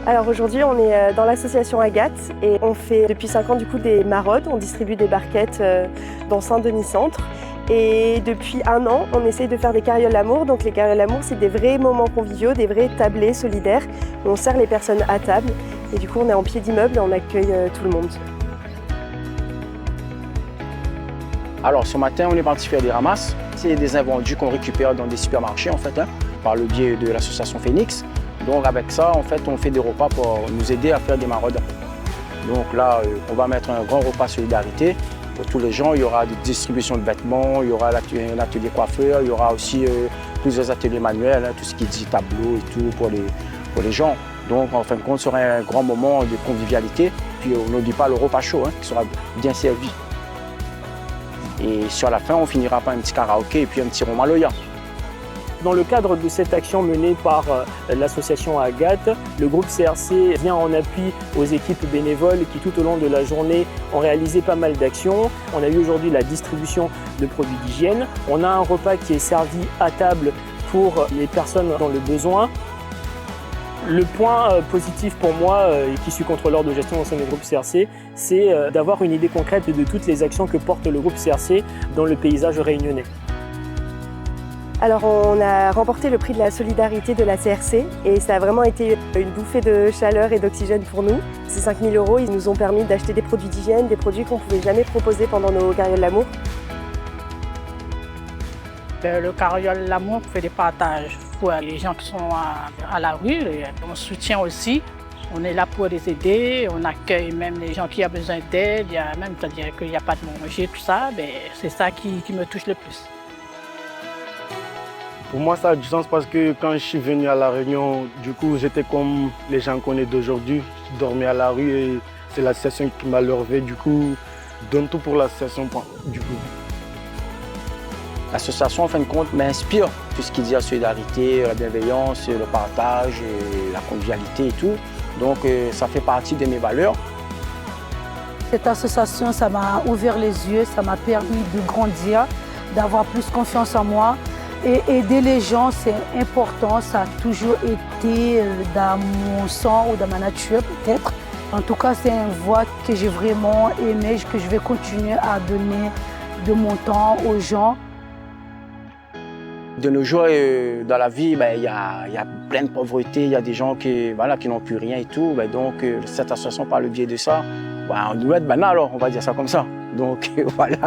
Alors aujourd'hui, on est dans l'association Agathe et on fait depuis 5 ans du coup des maraudes. On distribue des barquettes dans Saint-Denis-Centre. Et depuis 1 an, on essaye de faire des carrioles l'amour. Donc les carrioles l'amour, c'est des vrais moments conviviaux, des vrais tablés solidaires où on sert les personnes à table. Et du coup, on est en pied d'immeuble et on accueille tout le monde. Alors ce matin, on est parti faire des ramasses. C'est des invendus qu'on récupère dans des supermarchés en fait, par le biais de l'association Phoenix. Donc avec ça, en fait, on fait des repas pour nous aider à faire des maraudes. Donc là, on va mettre un grand repas solidarité pour tous les gens. Il y aura des distributions de vêtements, il y aura un atelier coiffeur, il y aura aussi plusieurs ateliers manuels, tout ce qui dit tableau et tout pour les gens. Donc en fin de compte, ce sera un grand moment de convivialité. Puis on n'oublie pas le repas chaud qui sera bien servi. Et sur la fin, on finira par un petit karaoké et puis un petit rhum à l'oya. Dans le cadre de cette action menée par l'association Agathe, le groupe CRC vient en appui aux équipes bénévoles qui tout au long de la journée ont réalisé pas mal d'actions. On a eu aujourd'hui la distribution de produits d'hygiène. On a un repas qui est servi à table pour les personnes dans le besoin. Le point positif pour moi, qui suis contrôleur de gestion au sein du groupe CRC, c'est d'avoir une idée concrète de toutes les actions que porte le groupe CRC dans le paysage réunionnais. Alors on a remporté le prix de la solidarité de la CRC et ça a vraiment été une bouffée de chaleur et d'oxygène pour nous. Ces 5 000 €, ils nous ont permis d'acheter des produits d'hygiène, des produits qu'on ne pouvait jamais proposer pendant nos carrioles l'amour. Le carriole l'amour fait des partages pour les gens qui sont à la rue. Et on soutient aussi. On est là pour les aider. On accueille même les gens qui ont besoin d'aide. Il y a même, c'est-à-dire qu'il n'y a pas de manger, tout ça. C'est ça qui me touche le plus. Pour moi, ça a du sens parce que quand je suis venu à La Réunion, du coup, j'étais comme les gens qu'on est d'aujourd'hui. Je dormais à la rue et c'est l'association qui m'a levé. Du coup, je donne tout pour l'association. Du coup. L'association, en fin de compte, m'inspire tout ce qui dit la solidarité, la bienveillance, le partage, la convivialité et tout. Donc, ça fait partie de mes valeurs. Cette association, ça m'a ouvert les yeux, ça m'a permis de grandir, d'avoir plus confiance en moi. Et aider les gens, c'est important, ça a toujours été dans mon sang ou dans ma nature peut-être. En tout cas, c'est une voie que j'ai vraiment aimée, que je vais continuer à donner de mon temps aux gens. De nos jours, dans la vie, il y a plein de pauvreté, il y a des gens qui n'ont plus rien et tout. Donc cette association, par le biais de ça, on doit être banal, alors on va dire ça comme ça. Donc voilà.